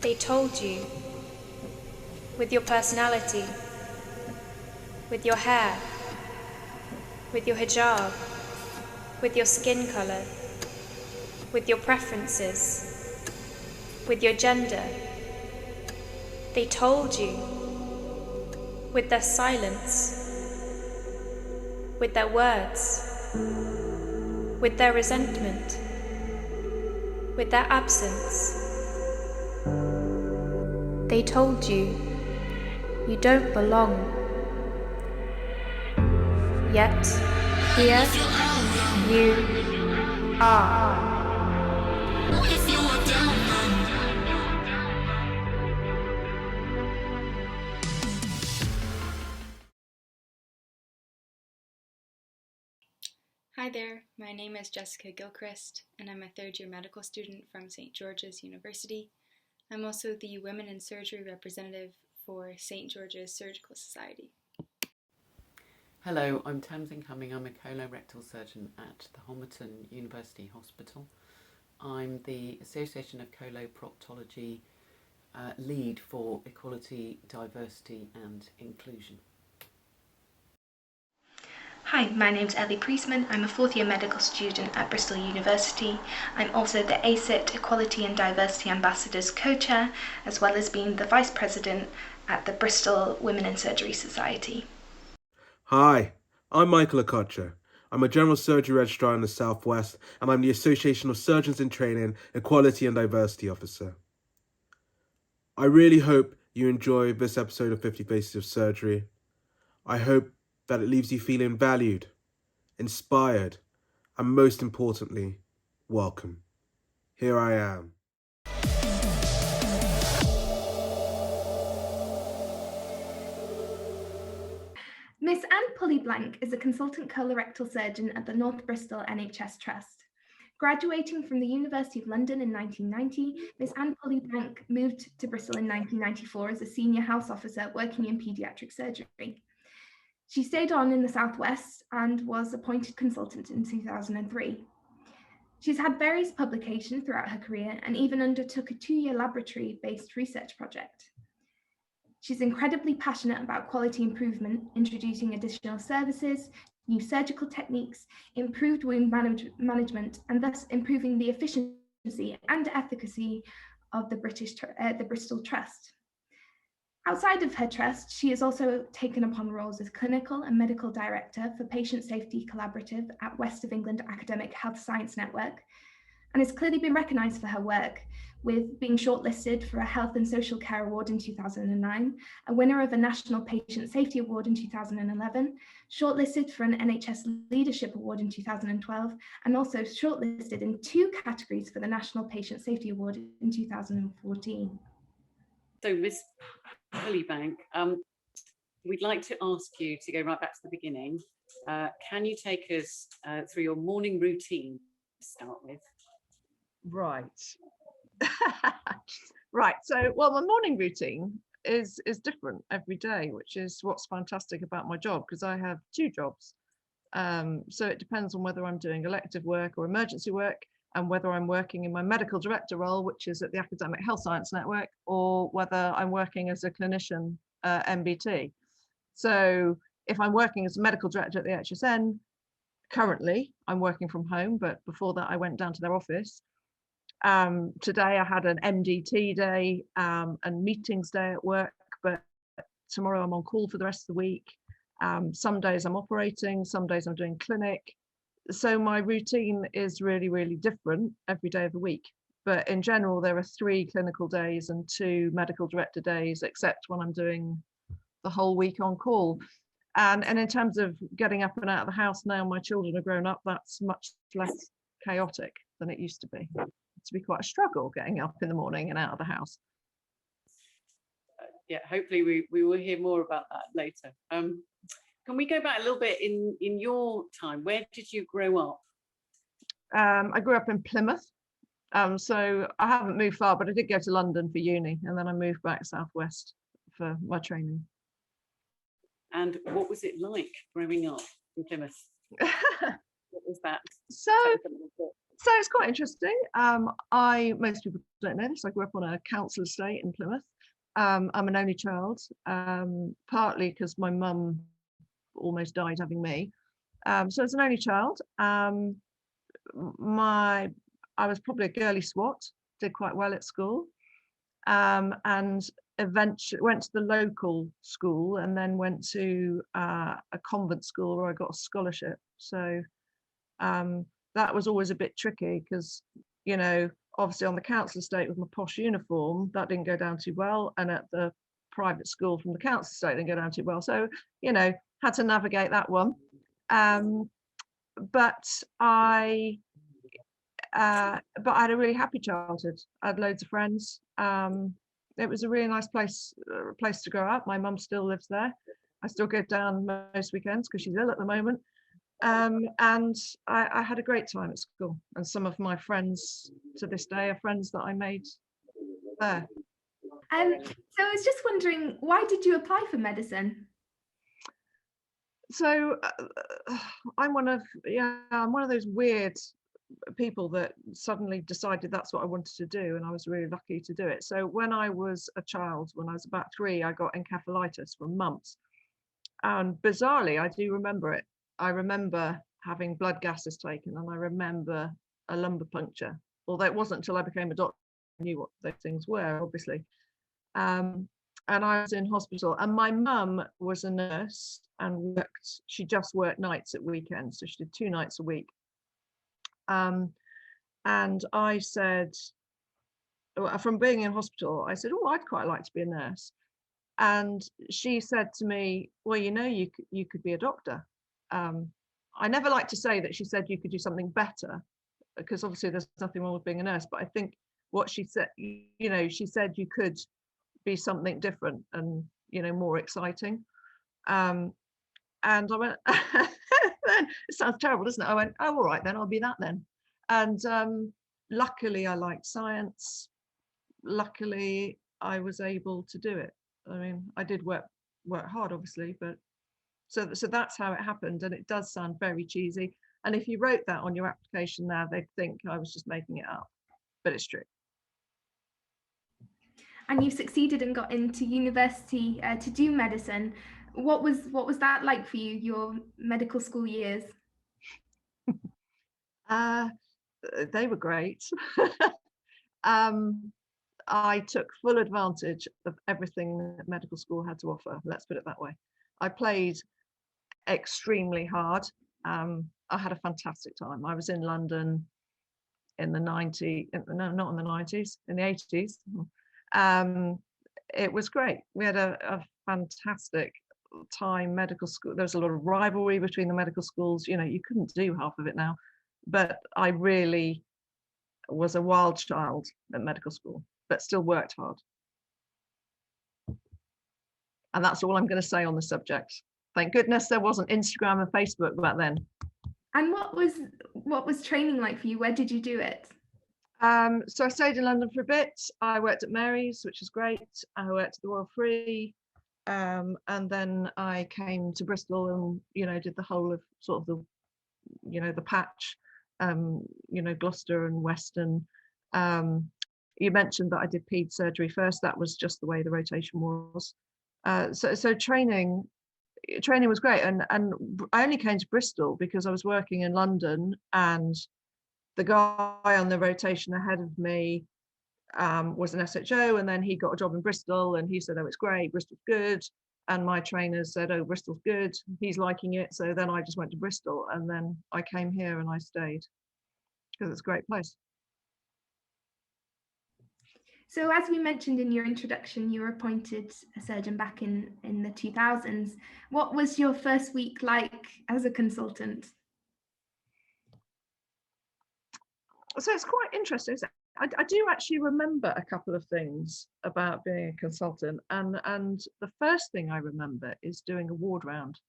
They told you, with your personality, with your hair, with your hijab, with your skin color, with your preferences, with your gender. They told you, with their silence, with their words, with their resentment, with their absence. They told you, you don't belong. Yet, here you are. Hi there, my name is Jessica Gilchrist and I'm a third-year medical student from St George's University. I'm also the Women in Surgery representative for St George's Surgical Society. Hello, I'm Tamsin Cumming. I'm a colorectal surgeon at the Homerton University Hospital. I'm the Association of Coloproctology lead for equality, diversity and inclusion. Hi, my name's Ellie Priestman. I'm a fourth year medical student at Bristol University. I'm also the ACIT Equality and Diversity Ambassadors co-chair, as well as being the vice president at the Bristol Women in Surgery Society. Hi, I'm Michael Okocha. I'm a general surgery registrar in the Southwest, and I'm the Association of Surgeons in Training Equality and Diversity Officer. I really hope you enjoy this episode of 50 Faces of Surgery. I hope that it leaves you feeling valued, inspired, and most importantly, welcome. Here I am. Miss Anne Pullyblank is a consultant colorectal surgeon at the North Bristol NHS Trust. Graduating from the University of London in 1990, Miss Anne Pullyblank moved to Bristol in 1994 as a senior house officer working in paediatric surgery. She stayed on in the Southwest and was appointed consultant in 2003. She's had various publications throughout her career and even undertook a 2-year laboratory-based research project. She's incredibly passionate about quality improvement, introducing additional services, new surgical techniques, improved wound management, and thus improving the efficiency and efficacy of the Bristol Trust. Outside of her trust, she has also taken upon roles as clinical and medical director for Patient Safety Collaborative at West of England Academic Health Science Network, and has clearly been recognised for her work, with being shortlisted for a Health and Social Care Award in 2009, a winner of a National Patient Safety Award in 2011, shortlisted for an NHS Leadership Award in 2012, and also shortlisted in 2 categories for the National Patient Safety Award in 2014. So Miss Pullyblank, we'd like to ask you to go right back to the beginning. Can you take us through your morning routine to start with? Right. Right. So, well, my morning routine is different every day, which is what's fantastic about my job, because I have 2 jobs. So it depends on whether I'm doing elective work or emergency work, and whether I'm working in my medical director role, which is at the Academic Health Science Network, or whether I'm working as a clinician MBT. So if I'm working as a medical director at the HSN, currently I'm working from home, but before that I went down to their office. Today I had an MDT day and meetings day at work, but tomorrow I'm on call for the rest of the week. Some days I'm operating, some days I'm doing clinic. So my routine is really, really different every day of the week. But in general, there are 3 clinical days and 2 medical director days, except when I'm doing the whole week on call. And in terms of getting up and out of the house, now my children are grown up, that's much less chaotic than it used to be. To be quite a struggle getting up in the morning and out of the house. Yeah, hopefully we will hear more about that later. Can we go back a little bit in your time? Where did you grow up? I grew up in Plymouth. So I haven't moved far, but I did go to London for uni, and then I moved back southwest for my training. And what was it like growing up in Plymouth? What was that? So it's quite interesting. Most people don't know this. I grew up on a council estate in Plymouth. I'm an only child, partly because my mum almost died having me. So as an only child, I was probably a girly swat, did quite well at school, and eventually went to the local school and then went to a convent school where I got a scholarship. So that was always a bit tricky because, you know, obviously on the council estate with my posh uniform, that didn't go down too well. And at the private school from the council estate didn't go down too well. So, you know, had to navigate that one. But I had a really happy childhood. I had loads of friends. It was a really nice place to grow up. My mum still lives there. I still go down most weekends because she's ill at the moment. And I had a great time at school. And some of my friends to this day are friends that I made there. So I was just wondering, why did you apply for medicine? So I'm one of those weird people that suddenly decided that's what I wanted to do, and I was really lucky to do it. So when I was a child, when I was about 3, I got encephalitis for months, and bizarrely I do remember it. I remember having blood gases taken, and I remember a lumbar puncture, although it wasn't until I became a doctor I knew what those things were, obviously. And I was in hospital, and my mum was a nurse and she just worked nights at weekends, so she did 2 nights a week. And I said, from being in hospital, I said, oh, I'd quite like to be a nurse. And she said to me, well, you know, you could be a doctor. I never like to say that she said you could do something better, because obviously there's nothing wrong with being a nurse. But I think what she said, you know, she said you could be something different and, you know, more exciting. And I went, it sounds terrible, doesn't it? I went, oh, all right, then I'll be that then. And luckily I liked science. Luckily I was able to do it. I mean, I did work hard, obviously, but so that's how it happened. And it does sound very cheesy. And if you wrote that on your application now, they'd think I was just making it up, but it's true. And you succeeded and got into university to do medicine. What was that like for you, your medical school years? They were great. I took full advantage of everything that medical school had to offer. Let's put it that way. I played extremely hard. I had a fantastic time. I was in London in the 90s, no, not in the 90s, in the 80s. It was great. We had a fantastic time. Medical school, there was a lot of rivalry between the medical schools. You know, you couldn't do half of it now, but I really was a wild child at medical school, but still worked hard. And that's all I'm going to say on the subject. Thank goodness there wasn't Instagram and Facebook back then. And what was training like for you? Where did you do it? So I stayed in London for a bit. I worked at Mary's, which is great. I worked at the Royal Free, and then I came to Bristol and, you know, did the whole of sort of the, you know, the patch, you know, Gloucester and Western. You mentioned that I did paed surgery first. That was just the way the rotation was. So training was great, and I only came to Bristol because I was working in London, and the guy on the rotation ahead of me was an SHO, and then he got a job in Bristol, and he said, oh, it's great, Bristol's good. And my trainers said, oh, Bristol's good, he's liking it. So then I just went to Bristol, and then I came here and I stayed because it's a great place. So as we mentioned in your introduction, you were appointed a surgeon back in the 2000s. What was your first week like as a consultant? So it's quite interesting. I do actually remember a couple of things about being a consultant, and the first thing I remember is doing a ward round,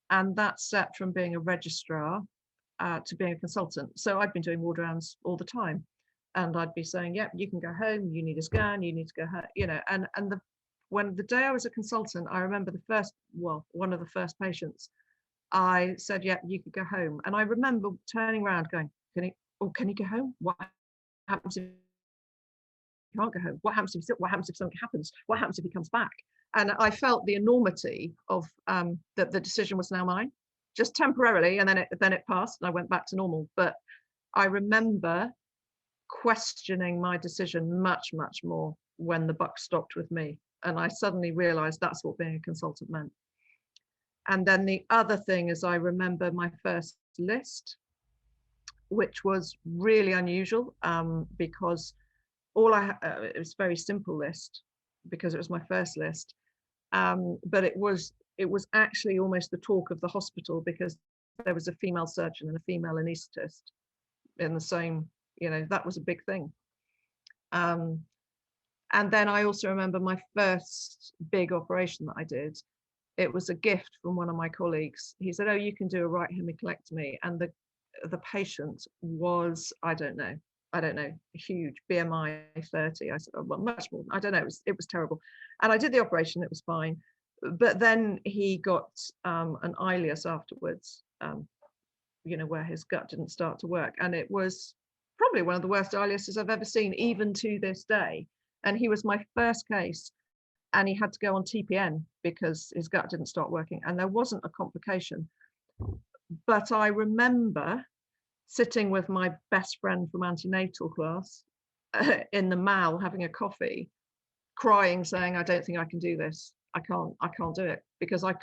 and that set from being a registrar to being a consultant. So I'd been doing ward rounds all the time, and I'd be saying, yep, you can go home, you need a scan, you need to go home, you know. And when the day I was a consultant, I remember one of the first patients, I said, yep, you could go home. And I remember turning around going, oh, can you go home? What happens if you can't go home? What happens if something happens? What happens if he comes back? And I felt the enormity of that the decision was now mine, just temporarily, and then it passed and I went back to normal. But I remember questioning my decision much more when the buck stopped with me, and I suddenly realized that's what being a consultant meant. And then the other thing is, I remember my first list, which was really unusual, because it was a very simple list because it was my first list, but it was actually almost the talk of the hospital, because there was a female surgeon and a female anaesthetist in the same, that was a big thing. And then I also remember my first big operation that I did. It was a gift from one of my colleagues. He said, oh, you can do a right hemicolectomy. And the patient was, I don't know, huge, BMI 30. I said, oh, well, much more. I don't know, it was terrible. And I did the operation, it was fine. But then he got an ileus afterwards, where his gut didn't start to work. And it was probably one of the worst ileus I've ever seen, even to this day. And he was my first case, and he had to go on TPN because his gut didn't start working, and there wasn't a complication. But I remember sitting with my best friend from antenatal class in the Mall having a coffee, crying, saying, I don't think I can do this. I can't do it, because I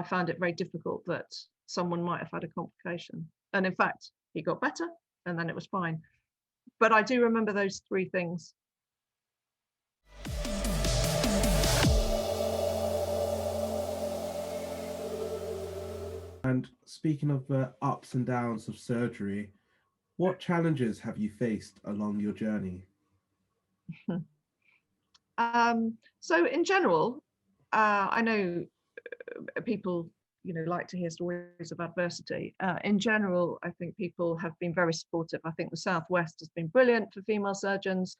found it very difficult that someone might have had a complication. And in fact, he got better and then it was fine. But I do remember those three things. And speaking of ups and downs of surgery, what challenges have you faced along your journey? So in general, I know people, like to hear stories of adversity. In general, I think people have been very supportive. I think the Southwest has been brilliant for female surgeons,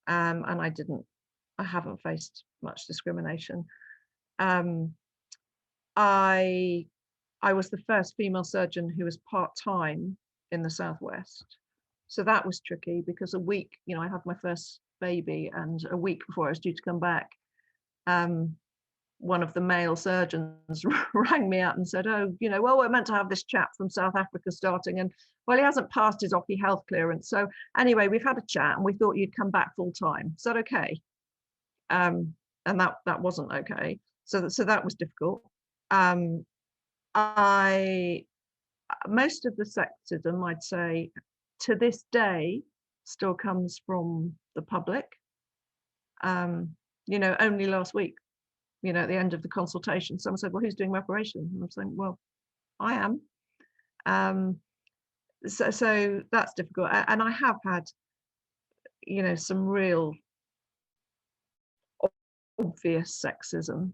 and I haven't faced much discrimination. I was the first female surgeon who was part-time in the Southwest. So that was tricky, because a week, I had my first baby, and a week before I was due to come back, one of the male surgeons rang me up and said, oh, well, we're meant to have this chap from South Africa starting, and well, he hasn't passed his OCCI health clearance. So anyway, we've had a chat and we thought you'd come back full time. Is that okay? And that wasn't okay. So that was difficult. Most of the sexism, I'd say, to this day, still comes from the public. Only last week, at the end of the consultation, someone said, well, who's doing my operation? And I'm saying, well, I am. So that's difficult. And I have had, some real obvious sexism.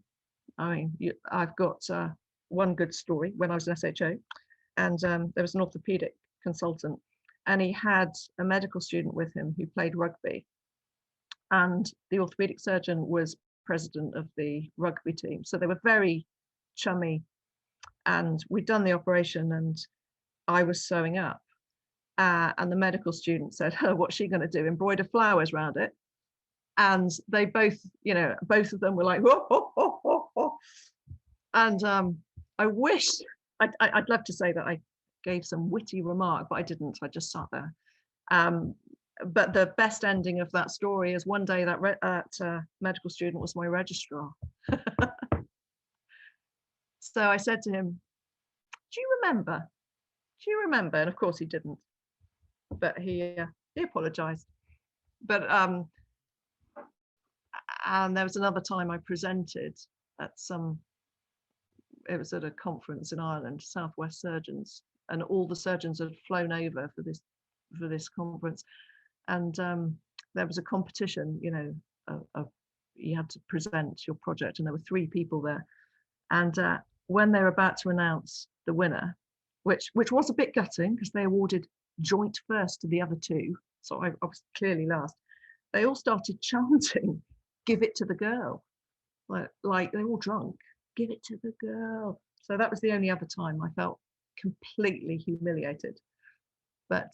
I mean, I've got one good story. When I was an SHO, and there was an orthopedic consultant, and he had a medical student with him who played rugby, and the orthopedic surgeon was president of the rugby team, so they were very chummy. And we'd done the operation and I was sewing up, and the medical student said, oh, what's she going to do, embroider flowers around it? And they both of them were like, oh, oh, oh, oh, oh. And I wish I'd love to say that I gave some witty remark, but I didn't. I just sat there. But the best ending of that story is one day that medical student was my registrar. So I said to him, do you remember? And of course he didn't, but he apologized. But and there was another time I presented at it was at a conference in Ireland, Southwest surgeons, and all the surgeons had flown over for this conference. And there was a competition, you had to present your project, and there were 3 people there. And when they were about to announce the winner, which was a bit gutting because they awarded joint first to the other 2, so I was clearly last, they all started chanting, give it to the girl. Like they were all drunk, give it to the girl. So that was the only other time I felt completely humiliated. But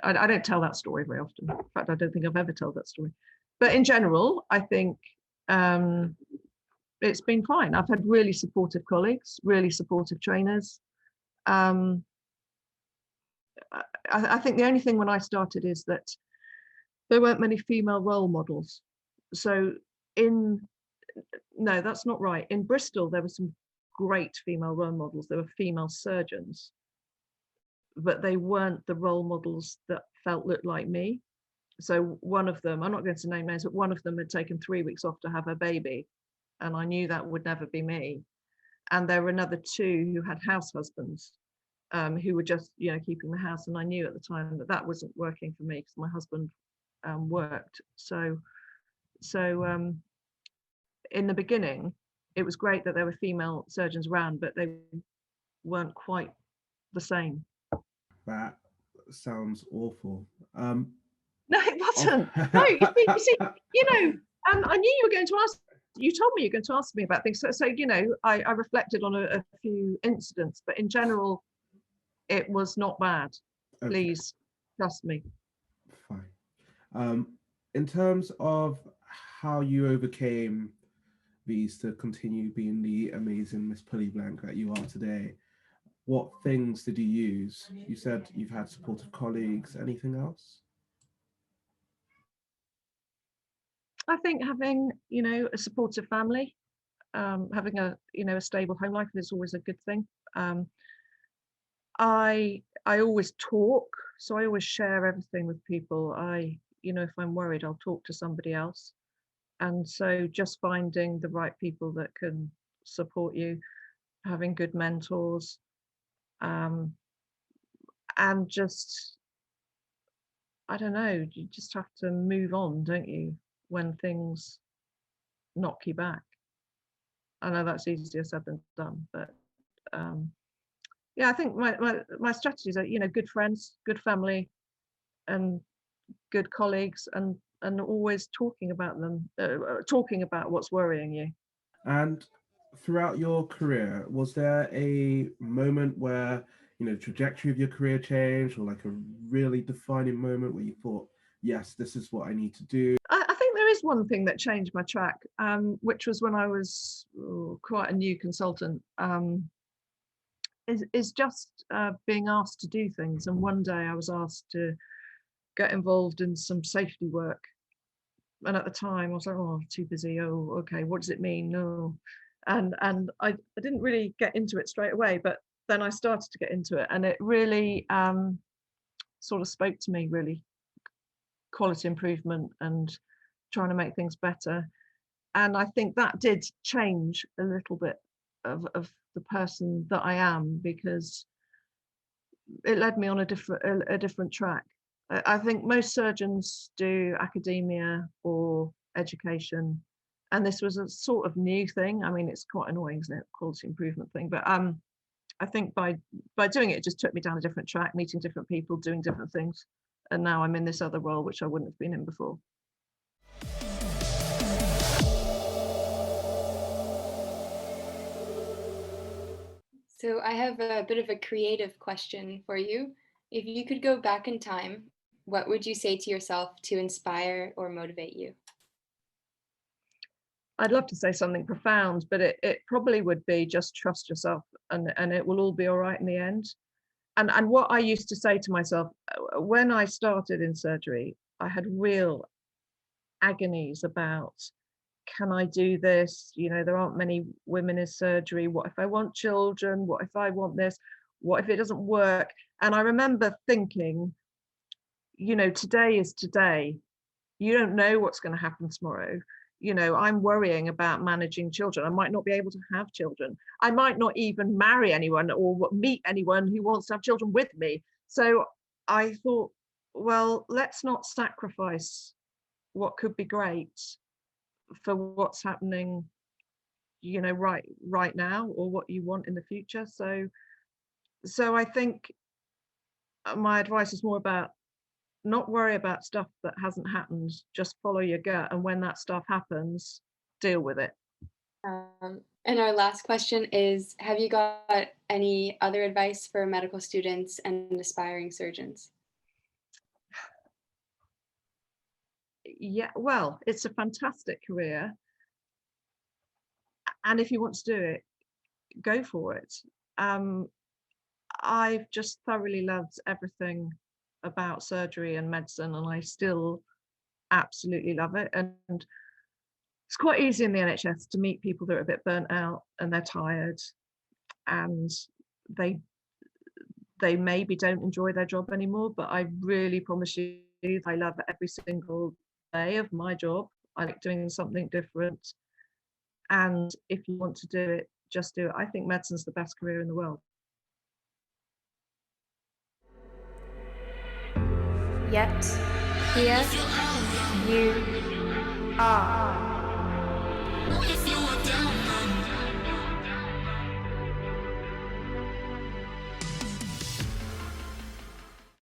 I don't tell that story very often. In fact, I don't think I've ever told that story. But in general, I think it's been fine. I've had really supportive colleagues, really supportive trainers. I think the only thing when I started is that there weren't many female role models. So no, that's not right. In Bristol, there were some great female role models. There were female surgeons, but they weren't the role models that looked like me. So one of them, I'm not going to name names, but one of them had taken 3 weeks off to have her baby. And I knew that would never be me. And there were another two who had house husbands who were just, keeping the house. And I knew at the time that that wasn't working for me because my husband worked. So in the beginning, it was great that there were female surgeons around, but they weren't quite the same. That sounds awful. No, it wasn't. No, you see, I knew you were going to ask. You told me you're going to ask me about things. So I reflected on a few incidents, but in general, it was not bad. Okay. Please trust me. Fine. In terms of how you overcame these to continue being the amazing Miss Pullyblank that you are today, what things did you use? You said you've had supportive colleagues. Anything else? I think having, a supportive family, having a stable home life is always a good thing. I always talk, so I always share everything with people. If I'm worried, I'll talk to somebody else. And so just finding the right people that can support you, having good mentors, and just, I don't know, you just have to move on, don't you, when things knock you back. I know that's easier said than done, but I think my strategies are, good friends, good family, and good colleagues, and always talking about them, talking about what's worrying you. And throughout your career, was there a moment where, the trajectory of your career changed, or like a really defining moment where you thought, yes, this is what I need to do? I think there is one thing that changed my track, which was when I was quite a new consultant, is just being asked to do things. And one day I was asked to get involved in some safety work. And at the time I was like, oh, too busy. Oh, okay, what does it mean? No. And I didn't really get into it straight away, but then I started to get into it, and it really sort of spoke to me, really. Quality improvement and trying to make things better. And I think that did change a little bit of the person that I am, because it led me on a different track. I think most surgeons do academia or education, and this was a sort of new thing. I mean, it's quite annoying, isn't it, quality improvement thing, but I think by doing it, it just took me down a different track, meeting different people, doing different things, and now I'm in this other role which I wouldn't have been in before. So I have a bit of a creative question for you. If you could go back in time, what would you say to yourself to inspire or motivate you? I'd love to say something profound, but it probably would be just trust yourself, and it will all be all right in the end. And what I used to say to myself when I started in surgery, I had real agonies about, can I do this? There aren't many women in surgery. What if I want children? What if I want this? What if it doesn't work? And I remember thinking, today is today. You don't know what's going to happen tomorrow. I'm worrying about managing children. I might not be able to have children. I might not even marry anyone or meet anyone who wants to have children with me. So I thought, well, let's not sacrifice what could be great for what's happening, right now, or what you want in the future. So I think my advice is more about not worry about stuff that hasn't happened, just follow your gut, and when that stuff happens, deal with it. And our last question is, have you got any other advice for medical students and aspiring surgeons? Yeah, well, it's a fantastic career. And if you want to do it, go for it. Um, I've just thoroughly loved everything about surgery and medicine, and I still absolutely love it. And it's quite easy in the NHS to meet people that are a bit burnt out and they're tired and they they maybe don't enjoy their job anymore, but I really promise you I love every single day of my job. I like doing something different. And if you want to do it, just do it. I think medicine's the best career in the world. Yet, here you are.